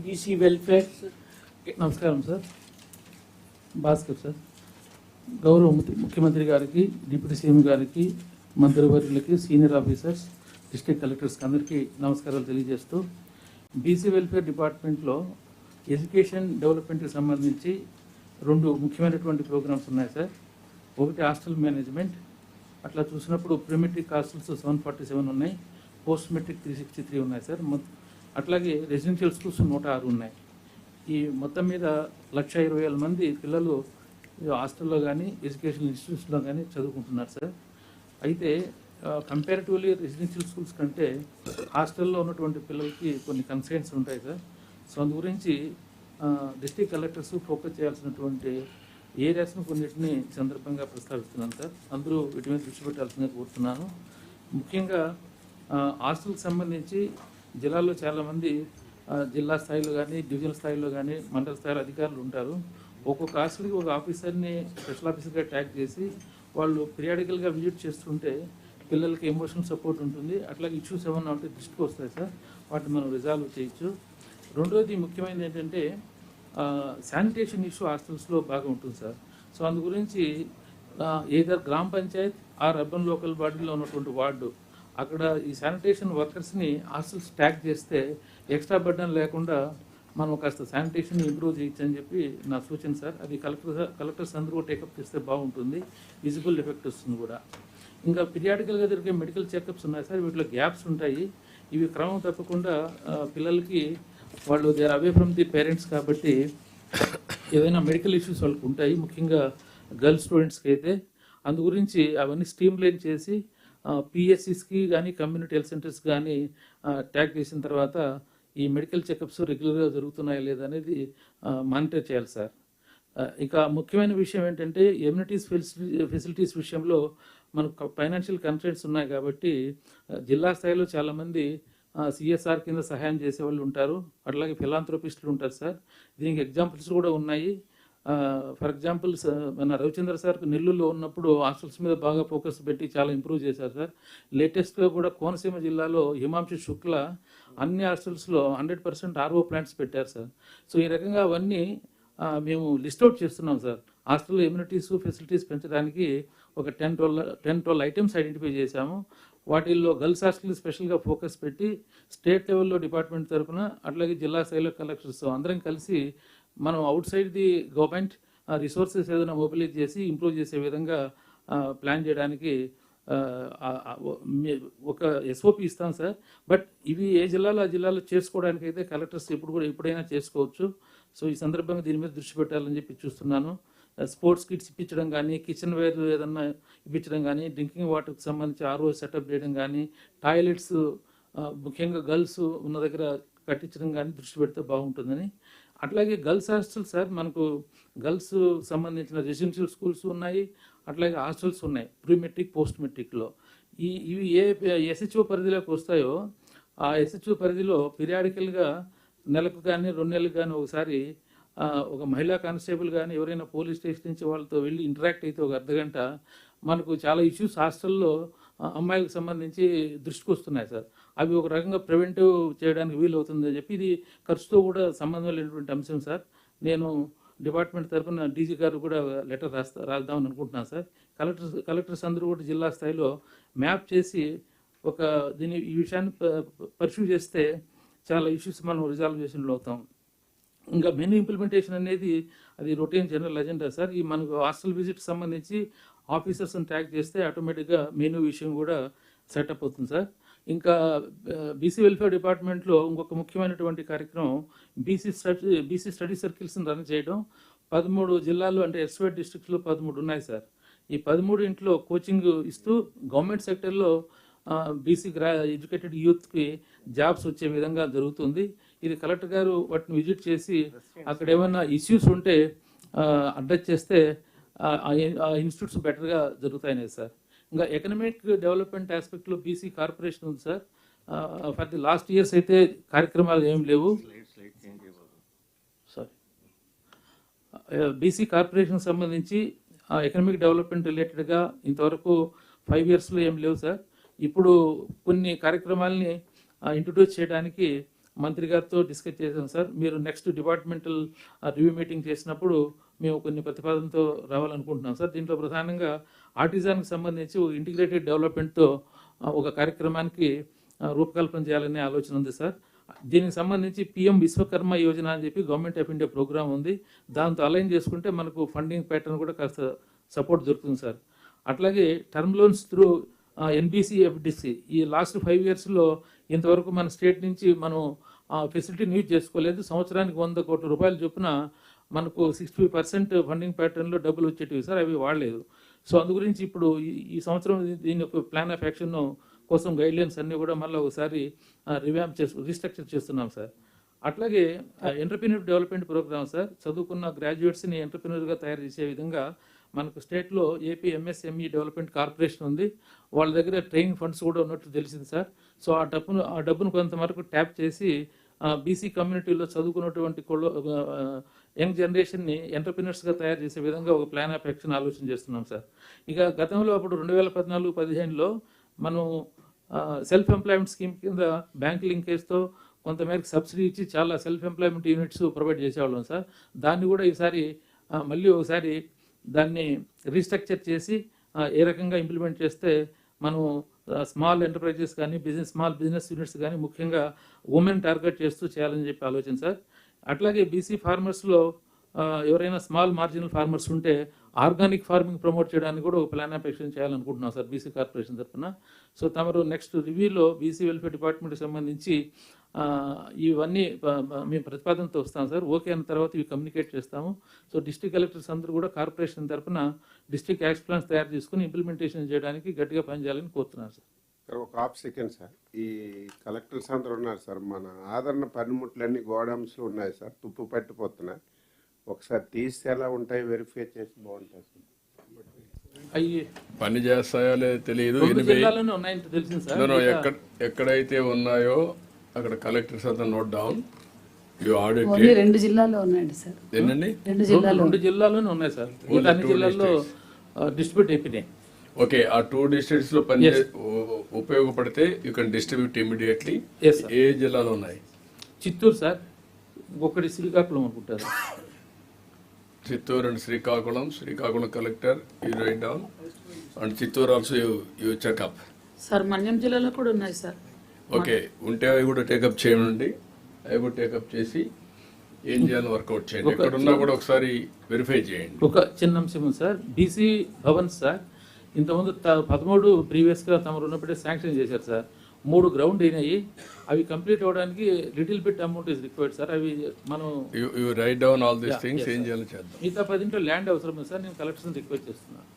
BC welfare. నమస్కారం sir. Bhaskar sir. గౌరవ ముఖ్యమంత్రి గారికి, డిప్యూటీ సీఎం గారికి, మంత్రివర్యులకి, సీనియర్ ఆఫీసర్స్, డిస్ట్రిక్ట్ కలెక్టర్స్కి అందరికీ నమస్కారాలు తెలియజేస్తూ, బీసీ వెల్ఫేర్ డిపార్ట్మెంట్లో ఎడ్యుకేషన్ డెవలప్మెంట్కి సంబంధించి రెండు ముఖ్యమైనటువంటి ప్రోగ్రామ్స్ ఉన్నాయి సార్. ఒకటి హాస్టల్ మేనేజ్మెంట్. అట్లా చూసినప్పుడు ప్రీమెట్రిక్ హాస్టల్స్ 747 ఉన్నాయి, పోస్ట్ మెట్రిక్ 363 ఉన్నాయి సార్. అట్లాగే రెసిడెన్షియల్ స్కూల్స్ 106 ఉన్నాయి. ఈ మొత్తం మీద 1,20,000 మంది పిల్లలు హాస్టల్లో కానీ ఎడ్యుకేషన్ ఇన్స్టిట్యూట్స్లో కానీ చదువుకుంటున్నారు సార్. అయితే కంపారిటివ్లీ రెసిడెన్షియల్ స్కూల్స్ కంటే హాస్టల్లో ఉన్నటువంటి పిల్లలకి కొన్ని కన్సర్న్స్ ఉంటాయి సార్. సో అందు గురించి డిస్ట్రిక్ట్ కలెక్టర్స్ ఫోకస్ చేయాల్సినటువంటి ఏరియాస్ను కొన్నిటిని సందర్భంగా ప్రస్తావిస్తున్నాను సార్. అందరూ వీటి మీద దృష్టి పెట్టాల్సిందిగా కోరుతున్నాను. ముఖ్యంగా హాస్టల్కి సంబంధించి జిల్లాలో చాలామంది జిల్లా స్థాయిలో కానీ, డివిజనల్ స్థాయిలో కానీ, మండల స్థాయిలో అధికారులు ఉంటారు. ఒక్కొక్క హాస్టల్కి ఒక ఆఫీసర్ని స్పెషల్ ఆఫీసర్గా ట్యాగ్ చేసి వాళ్ళు పీరియాడికల్గా విజిట్ చేస్తుంటే పిల్లలకి ఎమోషనల్ సపోర్ట్ ఉంటుంది. అట్లాగే ఇష్యూస్ ఏమన్నా ఉంటే దృష్టికి వస్తాయి సార్, వాటిని మనం రిజాల్వ్ చేయొచ్చు. రెండోది ముఖ్యమైనది ఏంటంటే శానిటేషన్ ఇష్యూ హాస్టల్స్లో బాగా ఉంటుంది సార్. సో అందు గురించి ఏదర్ గ్రామ పంచాయత్ ఆర్ అర్బన్ లోకల్ బాడీలో ఉన్నటువంటి వార్డు అక్కడ ఈ శానిటేషన్ వర్కర్స్ని హాస్టల్స్ ట్యాగ్ చేస్తే ఎక్స్ట్రా బర్డన్ లేకుండా మనం కాస్త శానిటేషన్ ఇంప్రూవ్ చేయొచ్చు అని చెప్పి నా సూచన సార్. అది కలెక్టర్స్ అందరూ టేకప్ చేస్తే బాగుంటుంది, విజిబుల్ ఎఫెక్ట్ వస్తుంది కూడా. ఇంకా పీరియాడికల్గా జరిగే మెడికల్ చెకప్స్ ఉన్నాయి సార్. వీటిలో గ్యాప్స్ ఉంటాయి. ఇవి క్రమం తప్పకుండా పిల్లలకి వాళ్ళు they are away from the parents కాబట్టి ఏదైనా మెడికల్ ఇష్యూస్ వాళ్ళకి ఉంటాయి, ముఖ్యంగా గర్ల్స్ స్టూడెంట్స్కి అయితే. అందు గురించి అవన్నీ స్ట్రీమ్లైన్ చేసి పిఎస్సిస్కి కానీ, కమ్యూనిటీ హెల్త్ సెంటర్స్ కానీ ట్యాగ్ చేసిన తర్వాత ఈ మెడికల్ చెకప్స్ రెగ్యులర్గా జరుగుతున్నాయా లేదా అనేది మానిటర్ చేయాలి సార్. ఇక ముఖ్యమైన విషయం ఏంటంటే ఎమ్యూనిటీస్ ఫెసిలిటీస్ విషయంలో మనకు ఫైనాన్షియల్ కన్స్ట్రెంట్స్ ఉన్నాయి కాబట్టి జిల్లా స్థాయిలో చాలామంది సిఎస్ఆర్ కింద సహాయం చేసేవాళ్ళు ఉంటారు, అట్లాగే ఫిలాంథ్రోపిస్టులు ఉంటారు సార్. దీనికి ఎగ్జాంపుల్స్ కూడా ఉన్నాయి. ఫర్ ఎగ్జాంపుల్ మన రవిచంద్ర సార్ నెల్లూరులో ఉన్నప్పుడు హాస్టల్స్ మీద బాగా ఫోకస్ పెట్టి చాలా ఇంప్రూవ్ చేశారు సార్. లేటెస్ట్గా కూడా కోనసీమ జిల్లాలో హిమాంశు శుక్ల అన్ని హాస్టల్స్లో 100% ఆర్ఓ ప్లాంట్స్ పెట్టారు సార్. సో ఈ రకంగా అవన్నీ మేము లిస్ట్అవుట్ చేస్తున్నాం సార్. హాస్టల్ ఎమ్యూనిటీస్ ఫెసిలిటీస్ పెంచడానికి ఒక 10-12 ఐటమ్స్ ఐడెంటిఫై చేశాము. వాటిల్లో గర్ల్స్ హాస్టల్ స్పెషల్గా ఫోకస్ పెట్టి స్టేట్ లెవెల్లో డిపార్ట్మెంట్ తరఫున అట్లాగే జిల్లా స్థాయిలో కలెక్టర్స్ అందరం కలిసి మనం out side the government resources ఏదైనా మొబిలైజ్ చేసి ఇంప్రూవ్ చేసే విధంగా ప్లాన్ చేయడానికి ఒక ఎస్ఓపి ఇస్తాం సార్. బట్ ఇవి ఏ జిల్లాలో ఆ జిల్లాలో చేసుకోవడానికి అయితే కలెక్టర్స్ ఎప్పుడైనా చేసుకోవచ్చు. సో ఈ సందర్భంగా దీని మీద దృష్టి పెట్టాలని చెప్పి చూస్తున్నాను. స్పోర్ట్స్ కిట్స్ ఇప్పించడం కానీ, కిచెన్ వేర్ ఏదన్నా ఇప్పించడం కానీ, డ్రింకింగ్ వాటర్కి సంబంధించి ఆర్ఓ సెటప్ చేయడం కానీ, టాయిలెట్స్ ముఖ్యంగా గర్ల్స్ ఉన్న దగ్గర కట్టించడం కానీ దృష్టి పెడితే బాగుంటుందని. అట్లాగే గర్ల్స్ హాస్టల్ సార్, మనకు గర్ల్స్ సంబంధించిన రెసిడెన్షియల్ స్కూల్స్ ఉన్నాయి, అట్లాగే హాస్టల్స్ ఉన్నాయి ప్రీ మెట్రిక్ పోస్ట్ మెట్రిక్లో. ఇవి ఏ ఎస్హెచ్ఓ పరిధిలోకి వస్తాయో ఆ ఎస్హెచ్ఓ పరిధిలో పీరియాడికల్గా నెలకు కానీ 2 నెలలకు కానీ ఒకసారి ఒక మహిళా కానిస్టేబుల్ కానీ ఎవరైనా పోలీస్ స్టేషన్ నుంచి వాళ్ళతో వెళ్ళి ఇంటరాక్ట్ అయితే ఒక అర్ధగంట మనకు చాలా ఇష్యూస్ హాస్టల్లో అమ్మాయిలకు సంబంధించి దృష్టికి వస్తున్నాయి సార్. అవి ఒక రకంగా ప్రివెంటివ్ చేయడానికి వీలు అవుతుందని చెప్పి ఇది ఖర్చుతో కూడా సంబంధం లేనటువంటి అంశం సార్. నేను డిపార్ట్మెంట్ తరఫున డీజీ గారు కూడా లెటర్ రాద్దామని అనుకుంటున్నాను సార్. కలెక్టర్స్ అందరూ కూడా జిల్లా స్థాయిలో మ్యాప్ చేసి ఈ విషయాన్ని పర్స్యూ చేస్తే చాలా ఇష్యూస్ మనం రిజాల్వ్ చేసినట్లు అవుతాం. ఇంకా మెనూ ఇంప్లిమెంటేషన్ అనేది అది రొటీన్ జనరల్ అజెండా సార్. ఈ మనకు హాస్టల్ విజిట్ సంబంధించి ఆఫీసర్స్ని ట్యాగ్ చేస్తే ఆటోమేటిక్గా మెనూ విషయం కూడా సెటప్ అవుతుంది సార్. ఇంకా బీసీ వెల్ఫేర్ డిపార్ట్మెంట్లో ఇంకొక ముఖ్యమైనటువంటి కార్యక్రమం బీసీ స్టడీ సర్కిల్స్ని రన్ చేయడం. 13 జిల్లాలు అంటే ఎస్వేట్ డిస్ట్రిక్ట్స్లో 13 ఉన్నాయి సార్. ఈ 13 ఇంట్లో కోచింగ్ ఇస్తూ గవర్నమెంట్ సెక్టర్లో బీసీ ఎడ్యుకేటెడ్ యూత్కి జాబ్స్ వచ్చే విధంగా జరుగుతుంది. ఇది కలెక్టర్ గారు వాటిని విజిట్ చేసి అక్కడ ఏమైనా ఇష్యూస్ ఉంటే అడ్రస్ చేస్తే ఆ ఇన్స్టిట్యూట్స్ బెటర్గా జరుగుతాయనే సార్. ఇంకా ఎకనామిక్ డెవలప్మెంట్ ఆస్పెక్ట్లో బీసీ కార్పొరేషన్ ఉంది sir. For the last years అయితే కార్యక్రమాలు ఏం లేవు. సారీ, బీసీ కార్పొరేషన్ సంబంధించి ఎకనామిక్ డెవలప్మెంట్ రిలేటెడ్గా ఇంతవరకు 5 ఇయర్స్లో ఏం లేవు సార్. ఇప్పుడు కొన్ని కార్యక్రమాలని ఇంట్రడ్యూస్ చేయడానికి మంత్రి గారితో డిస్కస్ చేశాం సార్. మీరు నెక్స్ట్ డిపార్ట్మెంటల్ రివ్యూ మీటింగ్ చేసినప్పుడు మేము కొన్ని ప్రతిపాదనతో రావాలనుకుంటున్నాం సార్. దీంట్లో ప్రధానంగా ఆర్టిజాన్కి సంబంధించి ఇంటిగ్రేటెడ్ డెవలప్మెంట్తో ఒక కార్యక్రమానికి రూపకల్పన చేయాలనే ఆలోచన ఉంది సార్. దీనికి సంబంధించి పిఎం విశ్వకర్మ యోజన అని చెప్పి గవర్నమెంట్ ఆఫ్ ఇండియా ప్రోగ్రామ్ ఉంది. దాంతో అలైన్ చేసుకుంటే మనకు ఫండింగ్ ప్యాటర్న్ కూడా కాస్త సపోర్ట్ దొరుకుతుంది సార్. అట్లాగే term loans through NBC, FDC ఈ లాస్ట్ 5 yearsలో ఇంతవరకు మన స్టేట్ నుంచి మనం ఫెసిలిటీని యూజ్ చేసుకోలేదు. సంవత్సరానికి 100 కోట్ల రూపాయలు చొప్పున మనకు 60% ఫండింగ్ ప్యాటర్న్లో డబ్బులు వచ్చేటివి సార్, అవి వాడలేదు. సో అందు గురించి ఇప్పుడు ఈ సంవత్సరం దీని యొక్క ప్లాన్ ఆఫ్ యాక్షన్ కోసం గైడ్లైన్స్ అన్నీ కూడా మళ్ళీ ఒకసారి రీస్ట్రక్చర్ చేస్తున్నాం సార్. అట్లాగే ఎంటర్ప్రెన్యూర్ డెవలప్మెంట్ ప్రోగ్రామ్ సార్, చదువుకున్న గ్రాడ్యుయేట్స్ని ఎంటర్ప్రెన్యూర్గా తయారు చేసే విధంగా మనకు స్టేట్లో ఏపీ ఎంఎస్ఎంఈ డెవలప్మెంట్ కార్పొరేషన్ ఉంది. వాళ్ళ దగ్గర ట్రైనింగ్ ఫండ్స్ కూడా ఉన్నట్టు తెలిసింది సార్. సో ఆ డబ్బును కొంతవరకు ట్యాప్ చేసి బీసీ కమ్యూనిటీలో చదువుకున్నటువంటి యంగ్ జనరేషన్ని ఎంటర్ప్రినర్స్గా తయారు చేసే విధంగా ఒక ప్లాన్ ఆఫ్ యాక్షన్ ఆలోచన చేస్తున్నాం సార్. ఇక గతంలో అప్పుడు 2014-15లో మనం సెల్ఫ్ ఎంప్లాయ్మెంట్ స్కీమ్ కింద బ్యాంక్ లింకేజ్తో కొంతమేరకు సబ్సిడీ ఇచ్చి చాలా సెల్ఫ్ ఎంప్లాయ్మెంట్ యూనిట్స్ ప్రొవైడ్ చేసేవాళ్ళం సార్. దాన్ని కూడా ఈసారి మళ్ళీ ఒకసారి దాన్ని రీస్ట్రక్చర్ చేసి ఏ రకంగా ఇంప్లిమెంట్ చేస్తే మనం స్మాల్ ఎంటర్ప్రైజెస్ కానీ స్మాల్ బిజినెస్ యూనిట్స్ కానీ ముఖ్యంగా ఉమెన్ టార్గెట్ చేస్తూ చేయాలని చెప్పి ఆలోచన సార్. అట్లాగే బీసీ ఫార్మర్స్లో ఎవరైనా స్మాల్ మార్జినల్ ఫార్మర్స్ ఉంటే ఆర్గానిక్ ఫార్మింగ్ ప్రమోట్ చేయడానికి కూడా ఒక ప్లాన్ ఆఫ్ యాక్షన్ చేయాలనుకుంటున్నాం సార్ బీసీ కార్పొరేషన్ తరఫున. సో తమరు నెక్స్ట్ రివ్యూలో బీసీ వెల్ఫేర్ డిపార్ట్మెంట్కి సంబంధించి ఇవన్నీ మేము ప్రతిపాదనతో వస్తాం సార్. ఓకే అయిన తర్వాత ఇవి కమ్యూనికేట్ చేస్తాము. సో డిస్ట్రిక్ట్ కలెక్టర్స్ అందరూ కూడా కార్పొరేషన్ తరఫున డిస్ట్రిక్ట్ యాక్షన్ ప్లాన్స్ తయారు చేసుకుని ఇంప్లిమెంటేషన్ చేయడానికి గట్టిగా పనిచేయాలని కోరుతున్నాను సార్. ఒక హాఫ్ సెకండ్ సార్, ఈ కలెక్టర్స్ అందరూ ఉన్నారు సార్, మన ఆదరణ పనిముట్లన్నీ గోడౌన్స్లో ఉన్నాయి సార్, తుప్పు పట్టిపోతున్నాయి. ఒకసారి తీస్తే ఎలా ఉంటాయి వెరిఫై చేసి బాగుంటాయి సార్. అవి పని చేస్తాయో లేదో తెలియదు. జిల్లాలోనే ఉన్నాయంటే తెలిసింది సార్. ఎక్కడైతే ఉన్నాయో అక్కడ కలెక్టర్స్ అంతా నోట్ డౌన్. ఓన్లీ 2 జిల్లాల్లో ఉన్నాయండి సార్. ఏంటండి? 2 జిల్లాలోనే ఉన్నాయి సార్. అన్ని జిల్లాల్లో డిస్ట్రిబ్యూట్ అయిపోయినాయి. ఓకే, ఆ 2 districts లో పని ఉపయోగపడితే యూ కెన్ డిస్ట్రిబ్యూట్ ఇమీడియట్లీ. ఏ జిల్లాలో ఉన్నాయి? చిత్తూరు సార్, ఒకటి శ్రీకాకుళం అనుకుంటారు. Chittoor and Srikakulam collector you write down, and Chittoor also you checkup. Sir Manyam జిల్లాలో కూడా ఉన్నాయి సార్. ఓకే, ఉంటే అవి కూడా టేకప్ చేయండి. అవి కూడా టేకప్ చేసి ఏం చేయాలో వర్కౌట్ చేయండి. ఎక్కడున్నా కూడా ఒకసారి వెరిఫై చేయండి. ఒక చిన్న అంశం సార్, బీసీ భవన్ సార్, ఇంతకుముందు 13 ప్రీవియస్గా తమరు ఉన్నప్పుడే శాంక్షన్ చేశారు సార్. 3 గ్రౌండ్ అయినాయి. అవి కంప్లీట్ అవ్వడానికి little bit amount is required sir. అవి మనం you write down all these things, ఏం చేయాలో చేద్దాం. మిగతా 10 ల్యాండ్ అవసరం సార్. నేను కలెక్షన్ రిక్వెస్ట్ చేస్తున్నాను.